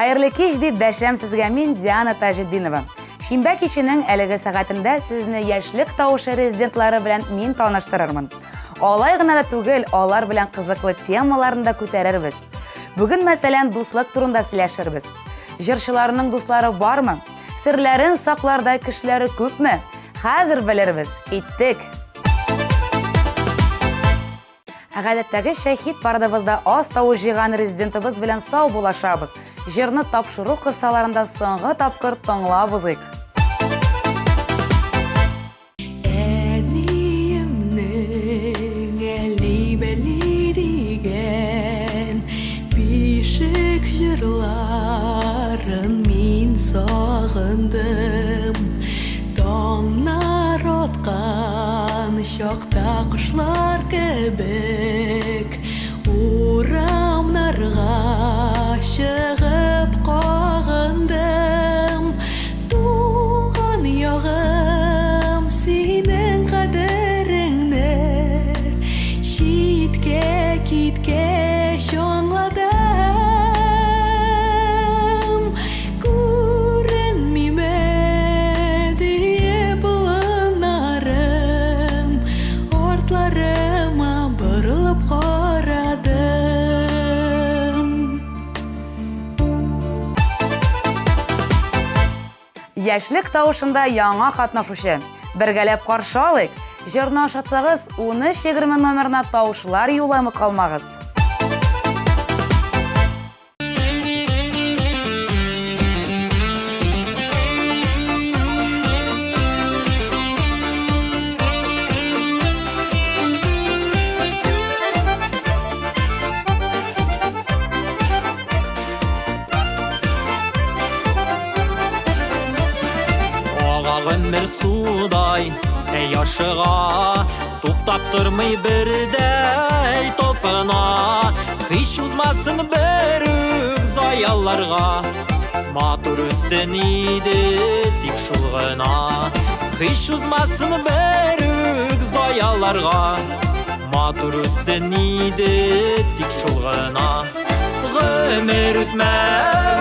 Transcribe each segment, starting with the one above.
Xayrlı kech дип дәшәм сезгә мин Диана Таҗетдинова. Шимбә киченең әлеге сәгатендә сезне яшьлек тавышы резидентлары белән мин таныштырырмын. Алай гына да түгел, алар белән кызыклы темаларында күтәрербез. Бүген мәсәлән дуслык турында сөйләшербез. Җырчыларның дуслары бармы? Серләрен саклардай кешеләре күпме? Хәзер белербез. Иттек. Гадәттәге шәһид бардыбызда аз тавыш җыйган резидентыбыз белән сау булашабыз. Җырны тапшыру кысаларында соңгы тапкыр тыңлабыз. Бишек җырларын мин сагындым. Таңнар аткан чакта кошлар кебек урамнарга чыгып кагындым. Туган ягым синең кадереңне читкә киткәч аңладым. Күренмиме диye булынарым, артларыма борылып карадым. Яшьлек тавышында яңа катнашучы. Бергәләп каршы алыйк. Җырны ашатсагыз, 13-20 номерына тавышлар юлламый калмагыз. Гомер судай яшыга, туктап тормый бердәй топына. Һич узмасын бер үк заялларга, матур үтсен иде тик шул гына. Һич узмасын бер үк заялларга, матур үтсен иде тик шул гына. Гомер үтмә,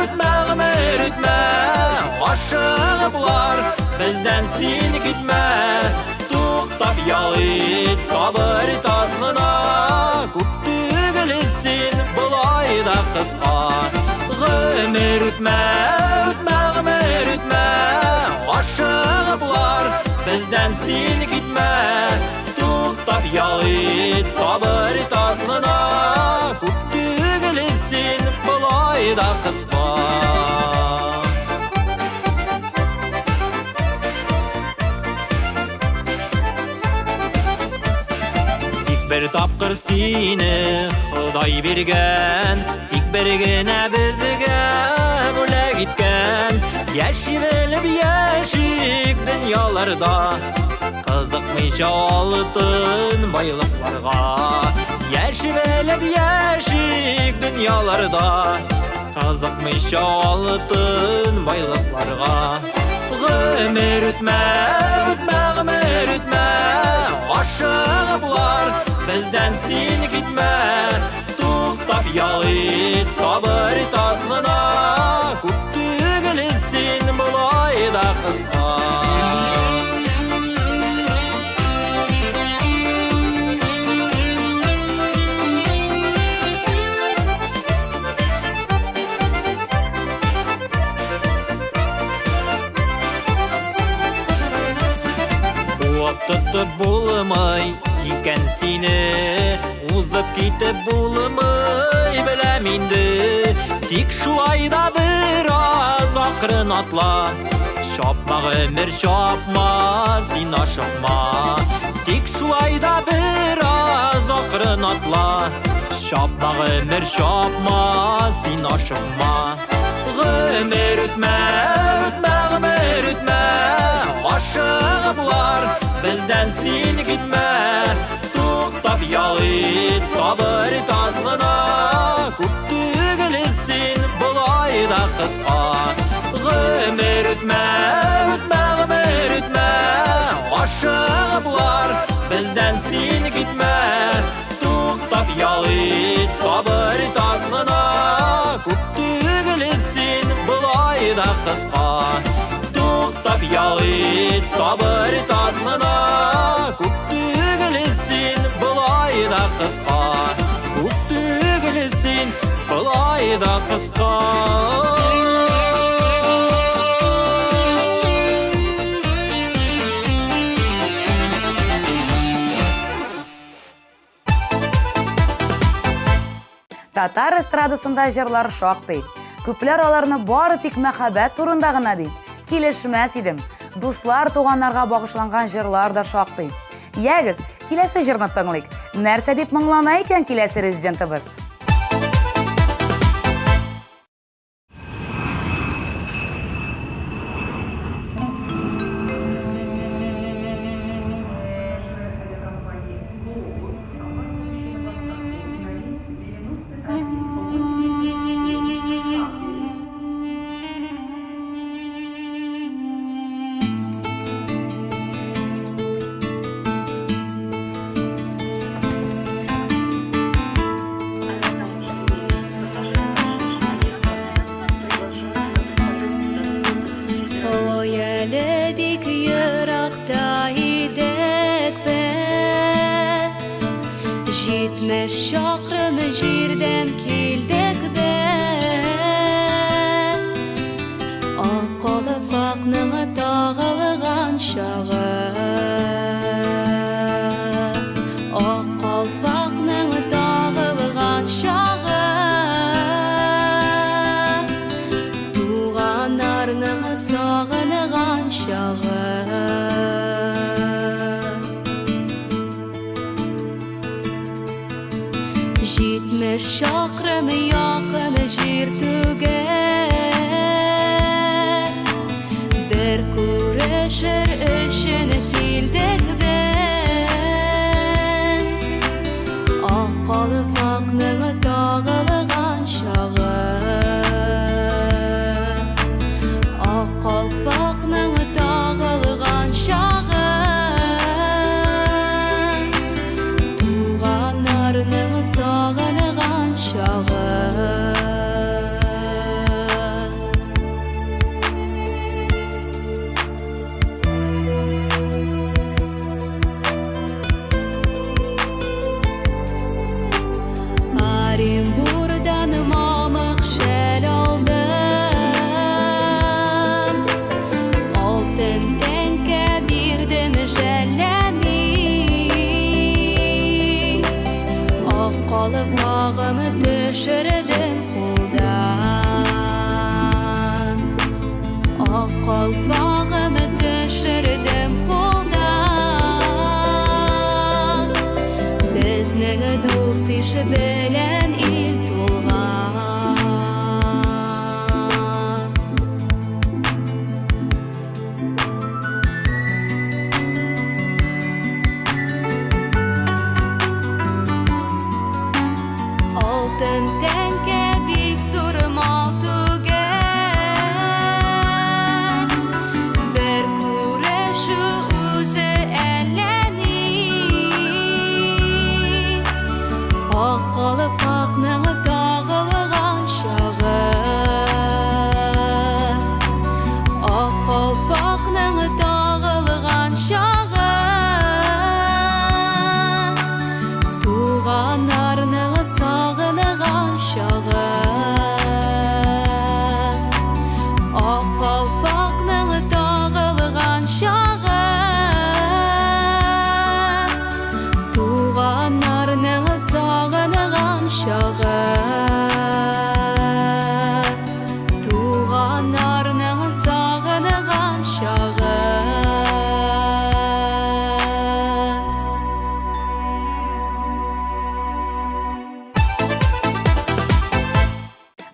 үтмә, гомер үтмә, ашыгыплар бездән син китмә. Туктап ялый сабыр тасына, күп түгел син болай да кыска. Гомер үтмә, үтмә, гомер үтмә, ашыгыплар бездән син китмә. Туктап ялый сабыр тасына, күп түгел син болай да кыска. Bir tapkır seni Xuday bergen, tik bir gene bizge bule gitken. Yaşi bilip yaşik dünyalarda, kızıkmışa altın baylıklarga. Yaşi bilip yaşik dünyalarda, kızıkmışa altın baylıklarga. Gümür ütme, ütme, gümür ütme, aşıgıplar bizden sin gitme. Tuktap yalıp sabır tasına, күп түгел син bulay da kıska. Tutup bulmay iken seni, uzıp kitip bulmay bilem indi. Tik şulay da biraz akırın atla, şapma ömür şapma sin aşıkma. Tik şulay da biraz akırın atla, şapma ömür şapma sin aşıkma. Ömür ütme, ütme, ömür ütme, aşıgıplar bizden sin gitme. Tuktap yalıp sabır tasına, күп түгел син bulay da kıska. Ömür ütme, ütme, ömür ütme, aşıgıplar bizden sin gitme. Tuktap yalıp sabır tasına, күп түгел син kıska Tuktap yağıt sabır tazmına Kuk tügülüsün bulay da kıska Kuk tügülüsün bulay da kıska Татар эстрадасында җырлар шактый. Күпләр аларны бары тик мәхәббәт турында гына ди. Килешмәс идем. Дуслар, туганнарга багышланган җырлар да шактый. Ягез, киләсе җырны тыңлыйк. Нәрсә дип моңлана икән киләсе резидентыбыз? Ой, әлі бик ерақта едік біз Жетмеш шақырым жерден келдік біз Ақ қалпақның тағылған шағы Ақ қалпақның тағылған шағы Туғанарның сағынған шағы Жетмеш шақырым яқын жер түгел Бір көрішер үшін келдік біз Ақ қалпақның тағылған шағы Ақ қалпақның тағылған шағы Туғанарның сағынған шағы Оренбурдан мамық шәл алдым Алтын тәңкә бирдім жәлләми Ақ қалпағым төшірдім қолдан Ақ қалпағым төшірдім қолдан Біздің дос ише белән ил тулган Алтын тәңкә бик зур мал түгел Бер күрешү үзе әллә ни Ақ қалпақның тағылған шағы Ақ қалпақның тағылған шағы Туғанарның сағынған шағы Ақ қалпақның тағылған шағы Туғанарның сағынған шағы Туғанарның сағынған шағы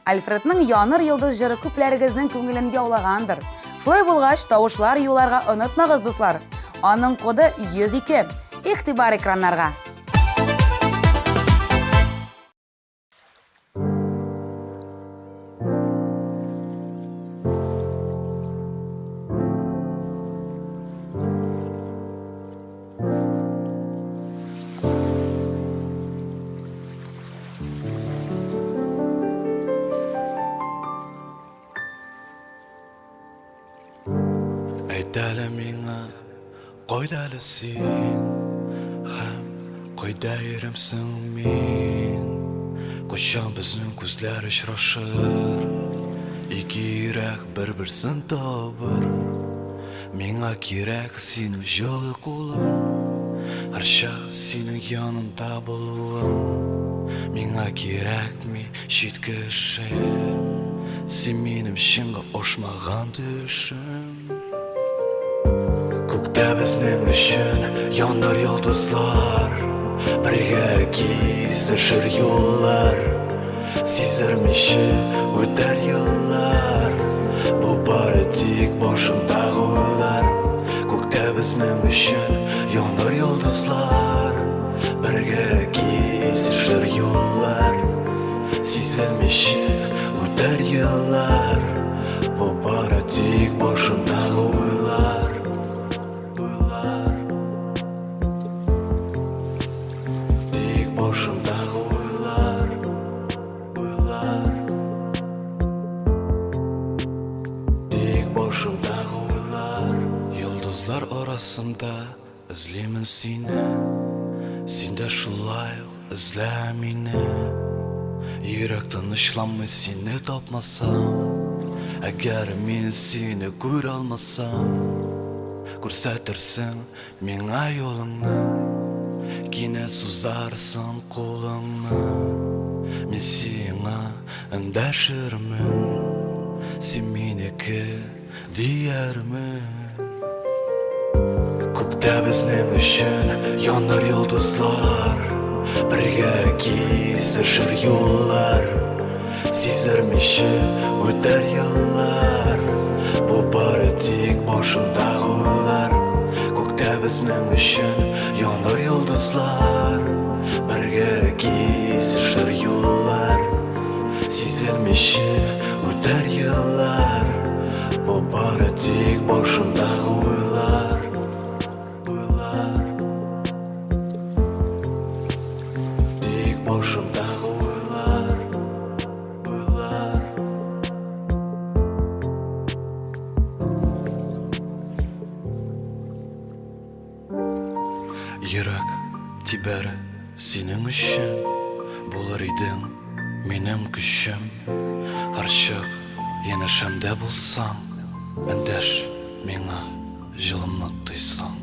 Альфредның Яныр йылдыз җыры күпләрегезнең күңелен яулагандыр. Шулай булгач, тавышлар юларга онытмагыз, дуслар. Аның коды 102. Игътибар экраннарга. дәлі меңа, қой дәлі сен, хәм қой дәйірімсің мен. Қошан біздің көзлер ұшырашыр, игерек бір-бірсін табыр. Меңа керек сенің жылы қолың, арша сенің янында болуым. Меңа керек ме жеткіші, сен менің шыңға ұшмаған түшім. Көкте біздің үшін янар йолдызлар, бірге кездесер жоллар. Сезермеші өтер yıllar, бұл бары тек башымдағы ойлар. Көкте біздің үшін янар йолдызлар, бірге кездесер жоллар. Сезермеші өтер yıllar, бұл бары тек башымдағы ойлар. Yıldızlar arasında izleymin seni, sen de şulayıq izle meni. Yürekten ışlanmay seni tapmasam, eğer men seni gör almasam, көрсәтерсің меңа yolunu, yine suzarsın қолыңны. Мен сеңа үндәшірмін, сен менікі диярмін. Көкте біздің үшін янар yıldızlar, бірге кездесер yollar. Сезермеші өтер yıllar, бұл бары тек башымдағы ойлар. Көкте біздің үшін янар yıldızlar, бірге кездесер yollar. Сезермеші өтер yıllar, бұл бары тек башымдағы ойлар. Тек башымдағы ойлар. Йөрәк тибәре синең өчен, булыр идең минем көчем. Карчык янәшәмдә булсаң, эндәш миңа җылымны тойсаң.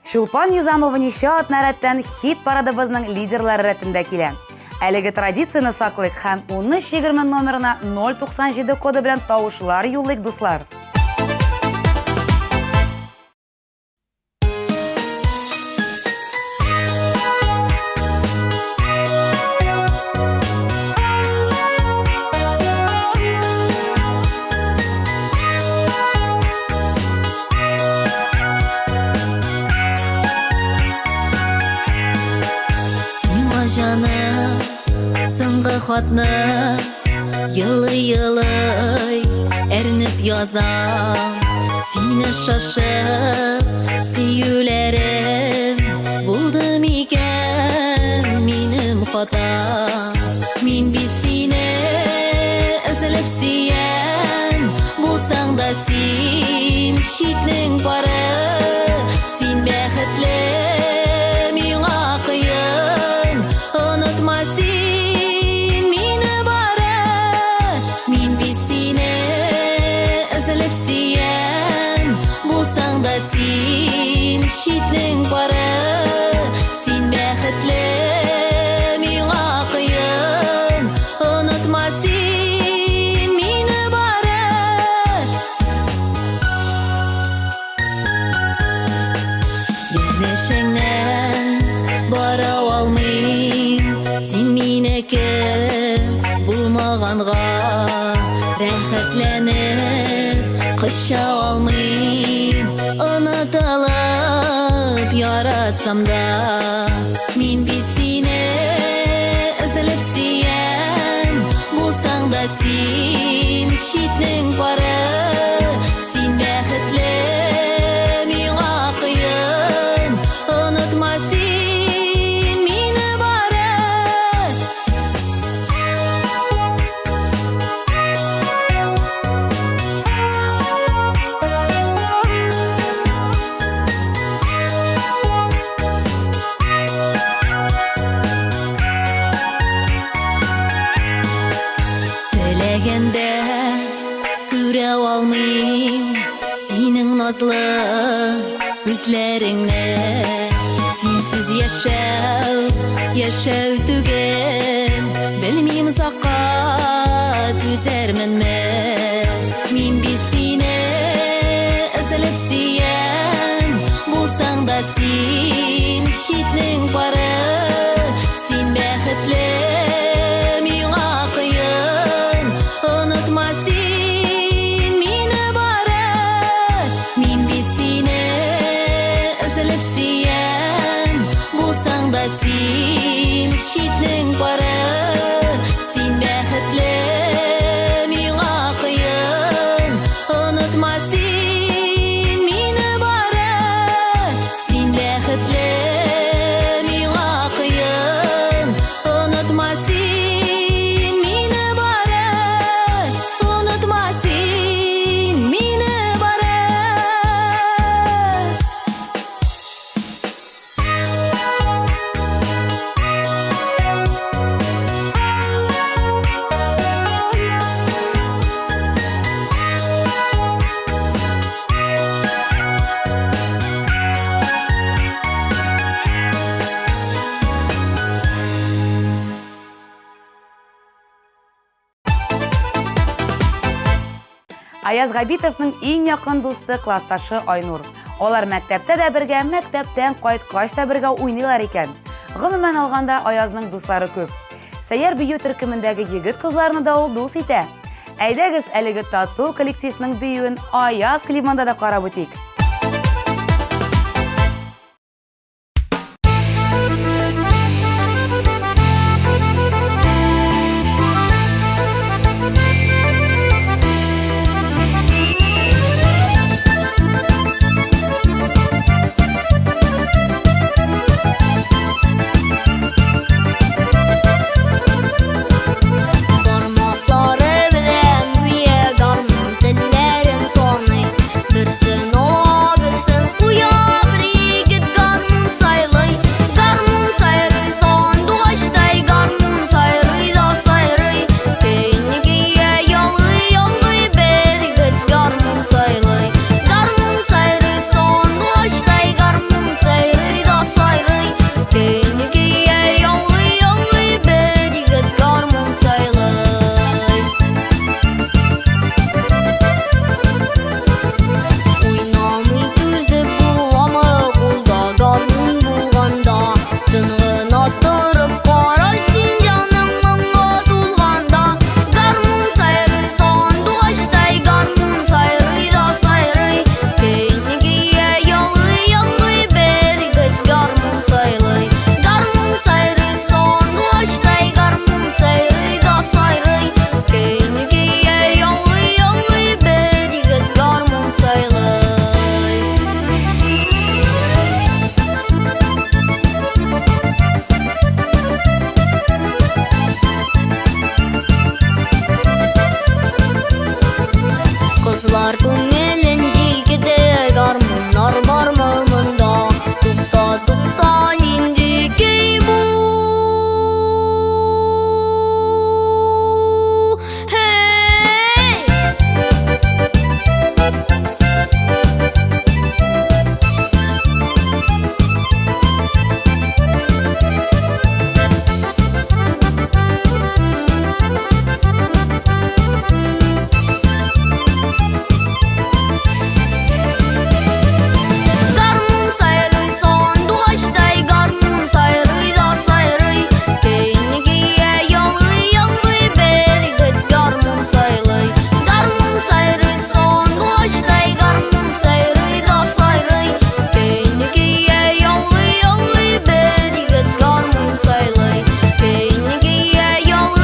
Шулпан Низамова нишат нараттан хит парадыбызның лидерлары рәтендә килә. Әлеге традицияны саклыйк һәм 1320 номерына 097 коды белән тавышлар юллыйк, дуслар. Жаным, сыңғы хатны Йылы-йылы әрніп язам. Сені шашып, сөюләрем Булды микән минем хатам. Мин бит сені эзелеп сөям, булсаң да син читнең бары. Син бәхетле, миңа кыйын, unutma sen meni bari. Min bit seni izlab suyam, bo'lsang da sen chitning bari. Sen baxtli, menga qiyin, unutma sen meni bari. Yanashingdan bora olmayim, sen meniki bulmaganға рәхәтләнеп кыша алмыйм. Онытылып яратсам да, мин бит сине эзелеп сөям, булсаң да син читнең бары. Син бәхетле, миңа кыйын, онытма син мені бары. yıldızlı üzlerini sensiz yaşav tügel bilmeyim uzakka düzermenme min biz seni ezilip siyem bulsan da sen şitning para sen bäxetli miňa kıyın unutma sen meni bara min biz seni ezilip siyem bulsan da sen şitning para sen bäxetli miňa kıyın unutma sen meni bara sen bäxetli miňa kıyın unutma sen meni bara unutma sen meni bara. Аяз Габитовның иң якын дусты классташы Айнур. Алар мәктәптә дә бергә, мәктәптән кайткач та бергә уйныйлар икән. Гомумән алганда Аязның дуслары күп. Сәйяр бию төркемендәге егет-кызларны да ул дус итә. Әйдәгез әлеге тату коллективның биюен Аяз климанда да карап үтик. Barmakları bilen güye garmın dillerin sonu Birsin o birsin uya bir yigit garmın saylay Garmın sayrı son doğaçtay garmın sayrı da sayrı Keyni giye yalı bir yigit garmın saylay Garmın sayrı son doğaçtay garmın sayrı da sayrı Keyni giye yalı bir yigit garmın saylay Uynamay tüzüp bulamay kulda garmın bulganda Dınğın attırıp qaraysin canım manga tulganda Garmın sayrı son doğaçtay garmın sayrı da sayrı Keyni giye yalı bir yigit garmın saylay Garmın sayrı son doğaçtay garmın sayrı da sayrı Keyni giye yalı bir yigit garmın saylay Kızlar көңелен желкедер гармоннар бар мында Tukta нинди кей bu Hey Garmın sayrı son doğaçtay garmın sayrı da sayrı Keyni giye yalı bir yigit garmın saylay Garmın sayrı son doğaçtay garmın sayrı da sayrı Keyni giye yalı bir yigit garmın saylay Keyni giye yalı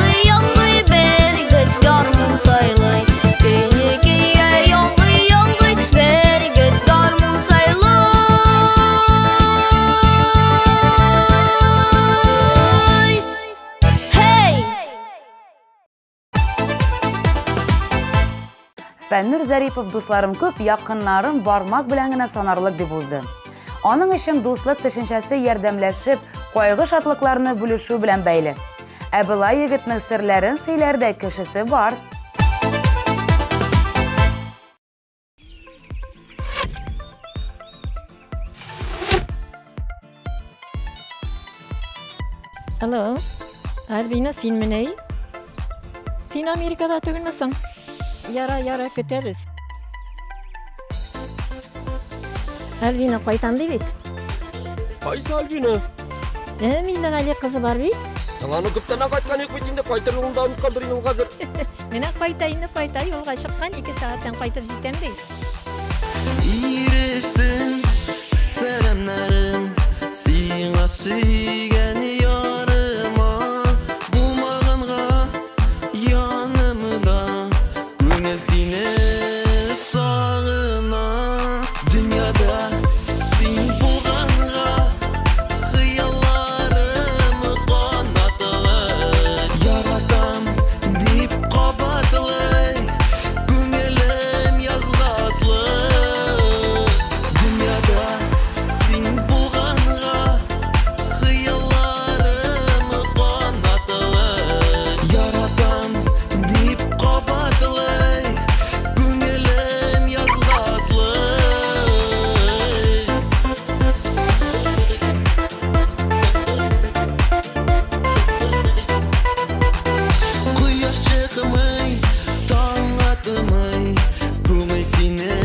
bir yigit garmın saylay Keyni giye yalı bir yigit garmın saylay Hey Фәннур Зарипов дусларым күп, якыннарым бармак белән генә санарлык дип узды. Аның өчен дуслык төшенчәсе ярдәмләшеп, кайгы шатлыкларны бүлешү белән бәйле. Ә былай егетнең серләрен сөйләрдә кешесе бар. Алло, Альбина, син меней? Син Америкада түгілмісің? Яра, көтөбіз. Альбина, қайтамды бет? Қайсы Альбина? Минді ғали қызы бар бет? Саңаны күптана қайтқан ек бетінде қайтырылыңды анып қалдырын ол қазір. Мені қайтай, олға шыққан 2 сағаттан қайтып жетем дей. Ирештің сәлемнәрім сиңа сүйген ярыма болмағанға янымда көңіл сені сағына дүнияда сен болғанға қияларым қанатылы яратам деп қабатылы көңілім язғатлы дүнияда сен болғанға қияларым қанатылы яратам деп қабатылы көңілім язғатлы Құяш шығымай, таң атымай, көңіл сені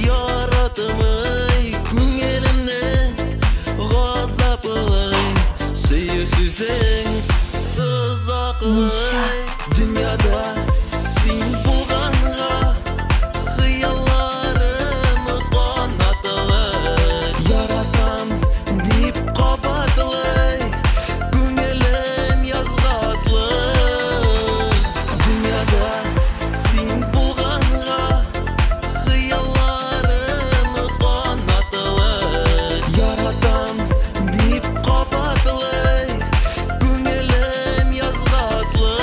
яратымай, көңілімні ғазапылай, сүйі сүзің ұзақылай. Дүнияда сен болғанға қияларым қанатылы, яратам деп қабатылай, көңілім язғатлы. Дүнияда сен болғанға қияларым қанатылы, яратам деп қабатылай, көңілім язғатлы.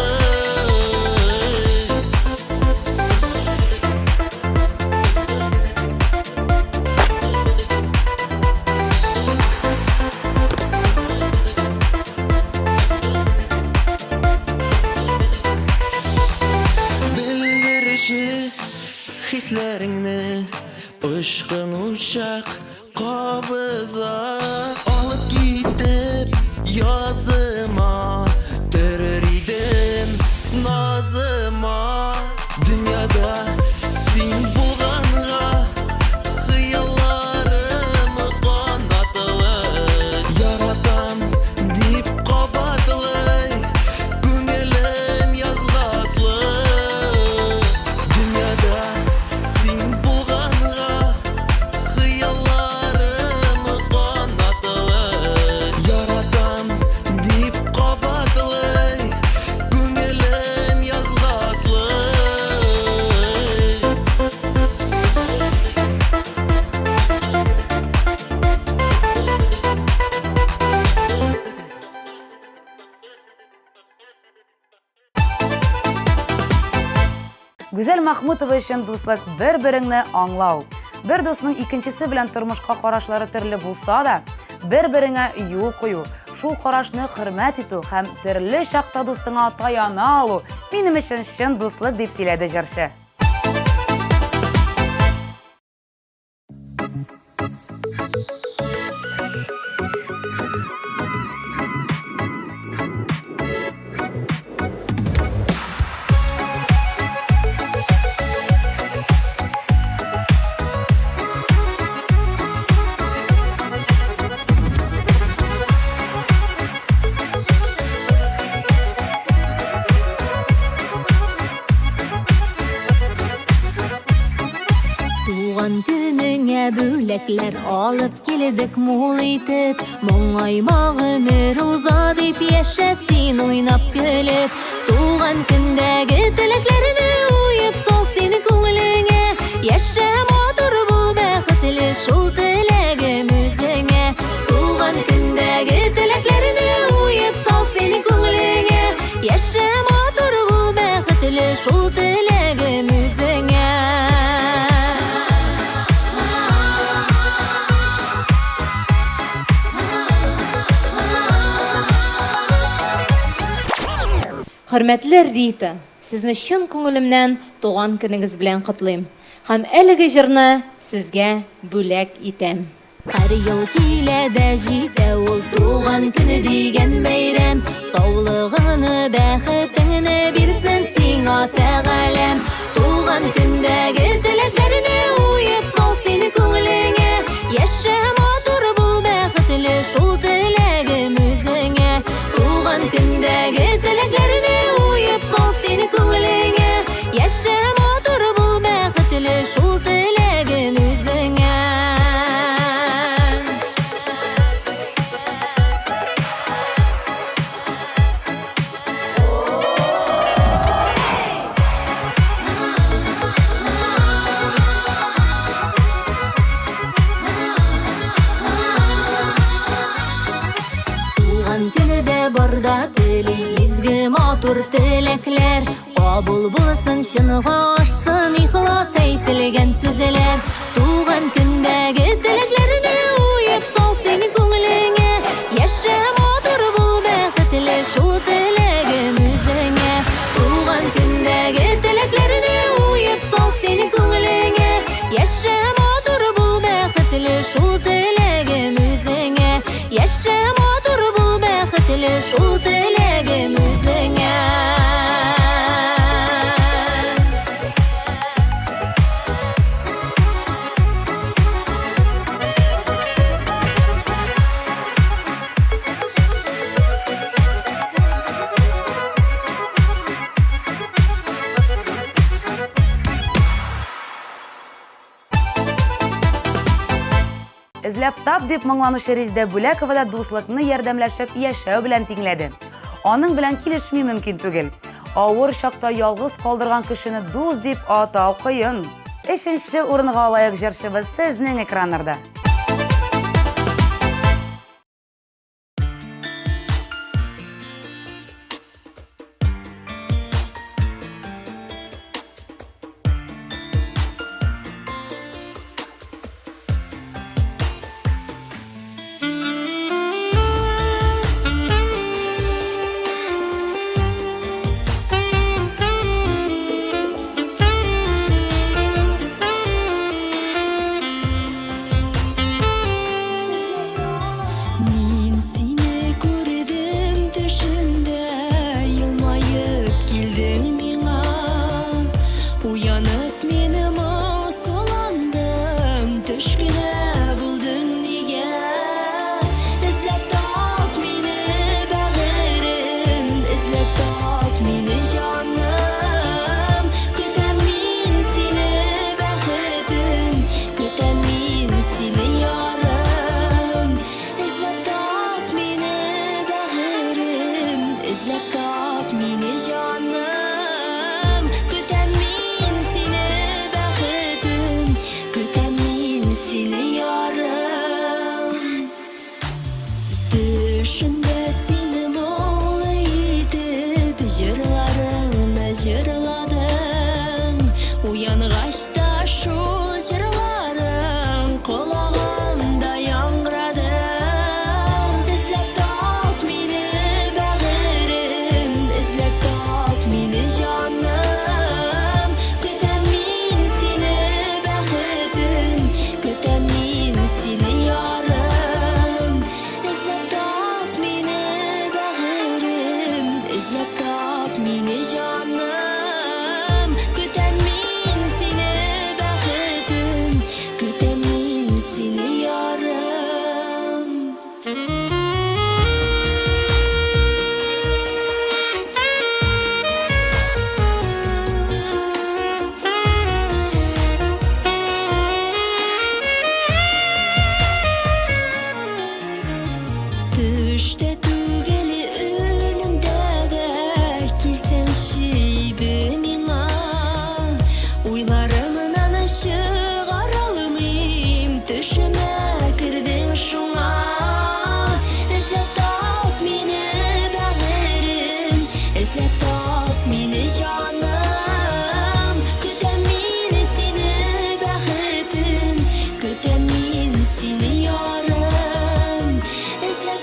Білдірші хислеріңні ұшқын ұшақ қабыза алып кетіп языма түрір едім назыма дүнияда сен болғанға қияларым қанатылы яратам деп қабатылай көңілім язғатлы дүнияда сен болғанға қияларым қанатылы яратам деп қабатылай көңілім язғатлы Гүзәл Махмутова өчен дуслык бер-береңне аңлау. Бер дусның икенчесе белән тормышка карашлары төрле булса да, бер-береңә юл кую, шул карашны хөрмәт итү һәм төрле чакта дустыңа таяна алу минем өчен чын дуслык дип сөйләде җырчы. Туган көнеңә бүләкләр алып килдек мул итеп, моңайма гомер уза дип яшәсин уйнап көлеп. Туган көндәге теләкләрне уеп сал сине күңелеңә, яшә матур бул бәхетле шул теләгем үзеңә. Туган көндәге теләкләрне уеп сал сине күңелеңә, яшә матур бул бәхетле шул теләгем үзеңә. Хөрмәтле Рита, сезне чын күңелемнән туган көнегез белән котлыйм. Һәм әлеге җырны сезгә бүләк итәм. Her yıl kilede jite ol tuğan günü digen beyrem. Sağlığını, bäxetini birsin siňa Tegalem. Tuğan gündägi tileklerini uyup sol seni köňüliňe. Yaşa matur bul bäxetli şol tilegim özüňe. Tuğan gündägi tileklerini uyup sol seni köňüliňe. Yaşa matur bul bäxetli şol tilegim özüňe. Barda tili izgi matur tilekler. Kabul bulsun şınığa aşsın ihlas eytilgen sözler. Tuğan gündägi tileklerini uyup sol seni köňüliňe. Yaşa matur bul bäxetli şol tilegim özüňe. Tuğan gündägi tileklerini uyup sol seni köňüliňe. Yaşa matur bul bäxetli şol tilegim özüňe. Yaşa matur bul bäxetli şol tilegim özüňe. Izlep tap dip moňlanýy Rezide Bulakova da duslykny ýardamlaşyp ýaşao bilen tiňledi. Onuň bilen kilişmi mümkin tugel. Awur şakda ýalgyz kaldyrgan kişini duz dip ataw kıyın. 3-nji orunga laýyk jyrşybyz sizniň ekranlarda. Izlep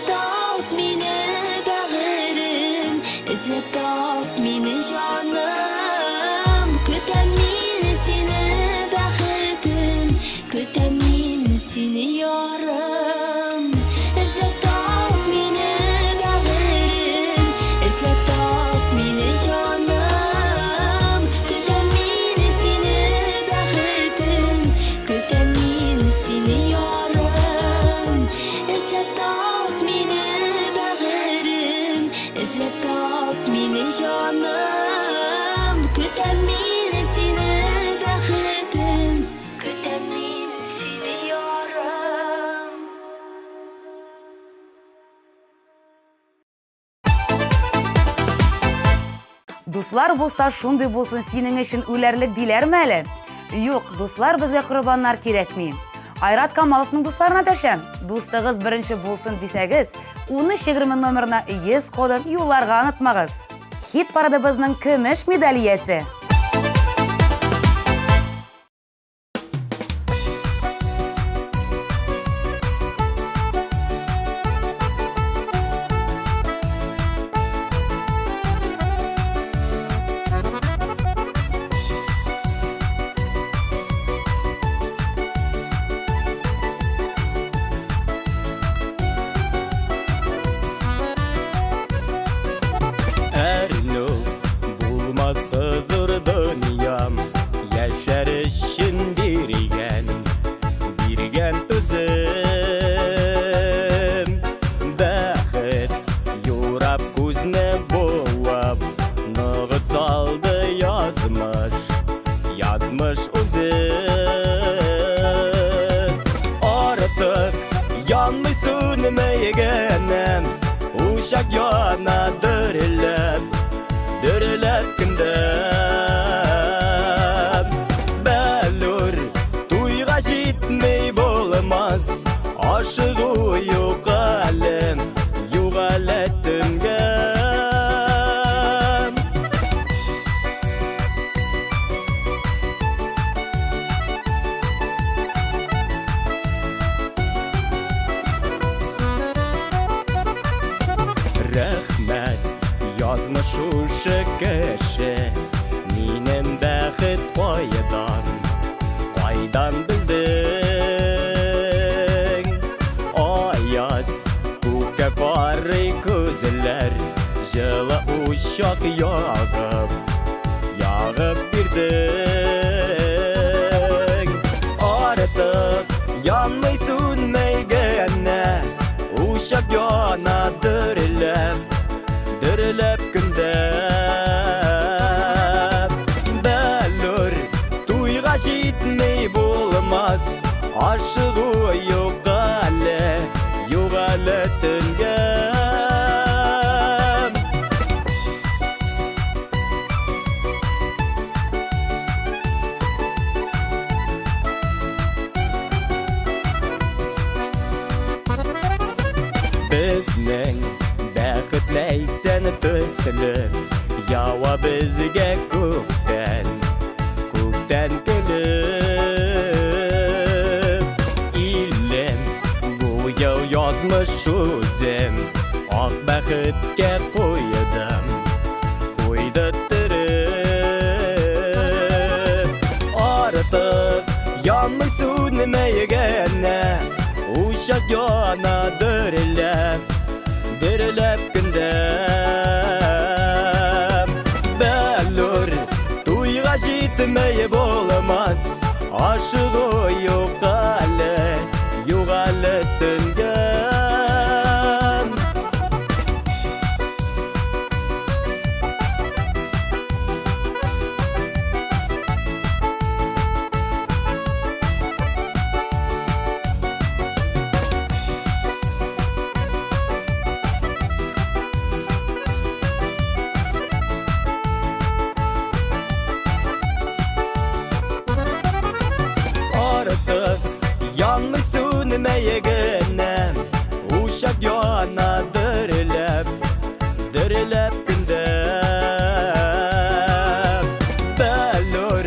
tap Дуслар булса шундый булсын синең өчен үләрлек диләрме әле? Юк, дуслар безгә корбаннар кирәкми. Айрат Камаловның дусларына дәшәм. Дустыгыз беренче булсын дисәгез, 1320 номерына 100 кодын юлларга онытмагыз. Хит парадыбызның көмеш медаль иясе. Әрну булмас хызыр дөньям, яшәр өчен биргән түзем. Бәхет юрап күзне буап, ныгыт салды язмыш үзе. Артык янмый сүнмәйгәнем, uşak yana dörülep gündem. Bəlur tuyğa jitmey bolmaz, aşığı yok alem, yok alettimgem. Рәхмәт язмыш ушы кеше, минем бәхет кайдан белдең? Аяз күккә карый күзләр, җылы uşак ягып бирдең. Артык янмый сүнмәйгәнә, uşak яна dörülep gündem. Bəlur tuyğa jitmey bolmaz, aşığı yok ale tüngem. Безнең бәхетләйсән төслем, ява безгә күктән көлеп. Илем буяу язмыш үзем, ак бәхеткә куйдым төреп. Артык янмый сүнмәйгәнә, uşak yana dörülep gündem. Bəlur tuyğa jitmey bolmaz, aşığı yok ale tüngem. Артык янмый сүнмәйгәнем, uşak яна dörülep gündem. Bəlur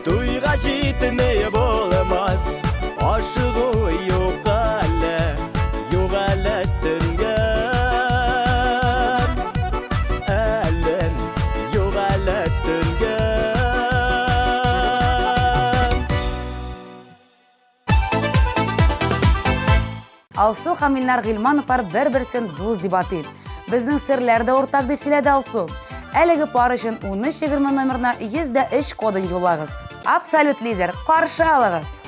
tuyğa jitmey bolmaz, aşığı yok ale tüngem. Әлем yok ale tüngem. Алсу һәм Илнар Гыйльмановлар бер-берсен дус дип атый. Безнең серләр дә уртак дип сөйләде Алсу. Әлеге пар өчен 1320 номерына 103 кодын юллагыз. Абсолют лидер, каршы алыгыз.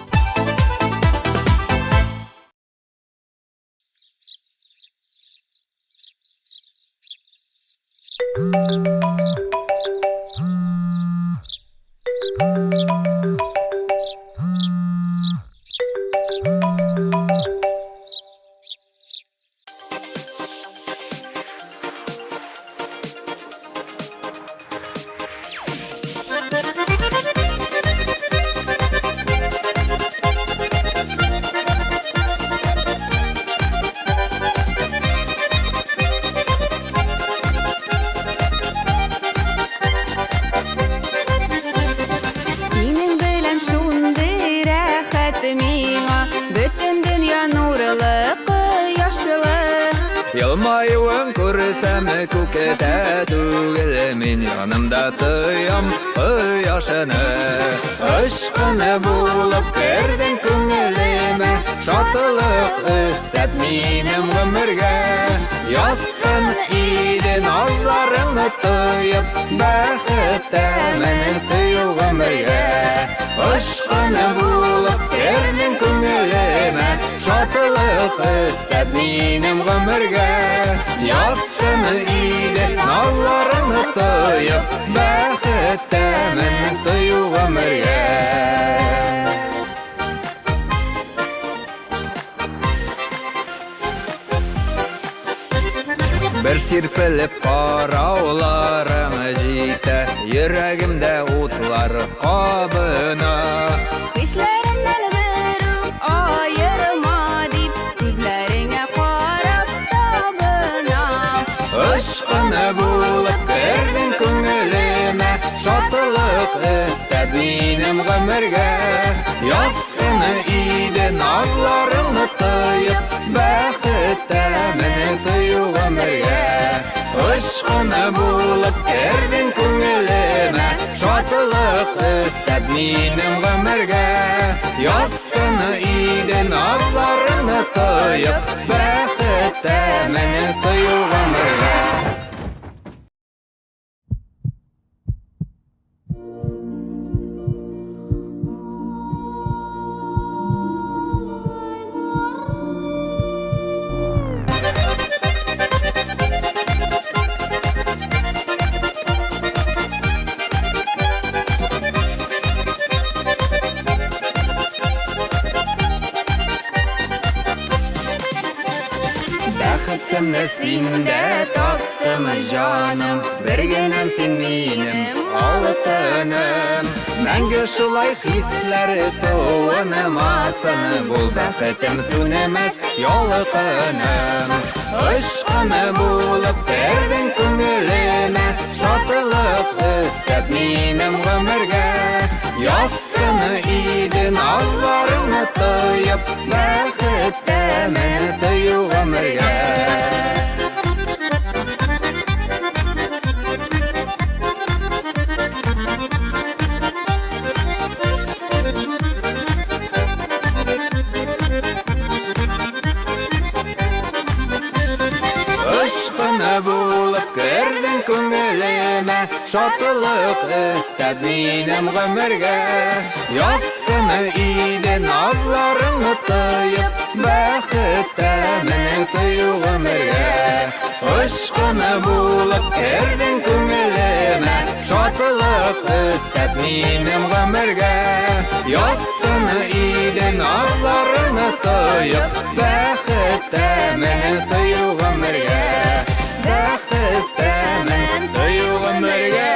Елмайуын көрсем көкете түгел, мен янымда тыям кояшыны. Ышқыны булып кердің күңелеме, шатылық өстәп минем гомергә. Ясын иде назларыңны тыйып, бәхеттә менің тыю гомергә. Ышқыны булып кердің күңелеме, шатылық өстәп минем гомергә. Ясын иде назларыңны тыйып, бәхеттә менің тыю гомергә. Бір сирпіліп қарауларың жейті, Йөрәгімдә утлар қабына. Хисләремнән берү аерма дип, күзләреңә карап табына. Ышқыны булып кердің күңелеме, шатылық өстәп минем гомергә. Ясыны иде назларыңны тыйып, бәхеттә менә тыю гомергә. Ышқыны булып кердің күңелеме, шатылық өстәп минем гомергә. Ясыны иде назларыңны тыйып, бәхеттә менә тыю гомергә. Бәхетімні синдә таптым жаным, бір генәм син минем алтыным. Мәңгі шулай хисләре суынымасын, бұл бәхетім сүнемәс ялыкыным. Ышқыны булып кердің күңелеме, шатылық өстәп минем гомергә. Ясыны иде назларыңны тыйып, бәхеттә менә тыю гомергә. Ышқыны булып кердің күңелеме, шатылық өстәп минем гомергә. Ясыны иде назларыңны тыйып, бәхеттә менә тыю гомергә. Ышқыны булып кердің күңелеме, шатылық өстәп минем гомергә. Ясыны иде назларыңны тыйып, бәхеттә менә тыю гомергә. Бәхеттә менә тыю гомергә.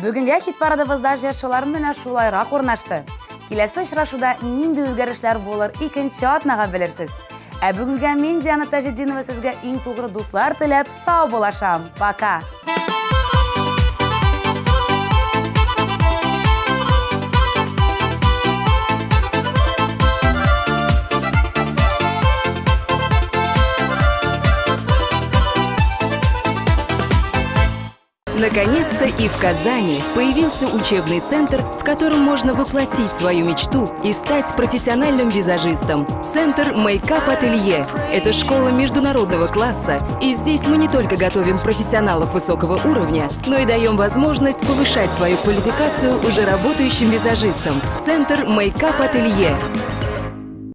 Бүгінгі хит парадыбызда җырчылар менә шулайрак урнашты. Киләсе очрашуда нинди үзгәрешләр булыр, икенче атнага белерсез. Ә бүгенгә мин Диана Таҗетдинова сезгә иң тугры дуслар теләп сау булашам. Пока! Наконец-то и в Казани появился учебный центр, в котором можно воплотить свою мечту и стать профессиональным визажистом. Центр Мейкап Ателье – это школа международного класса, и здесь мы не только готовим профессионалов высокого уровня, но и даем возможность повышать свою квалификацию уже работающим визажистам. Центр Мейкап Ателье.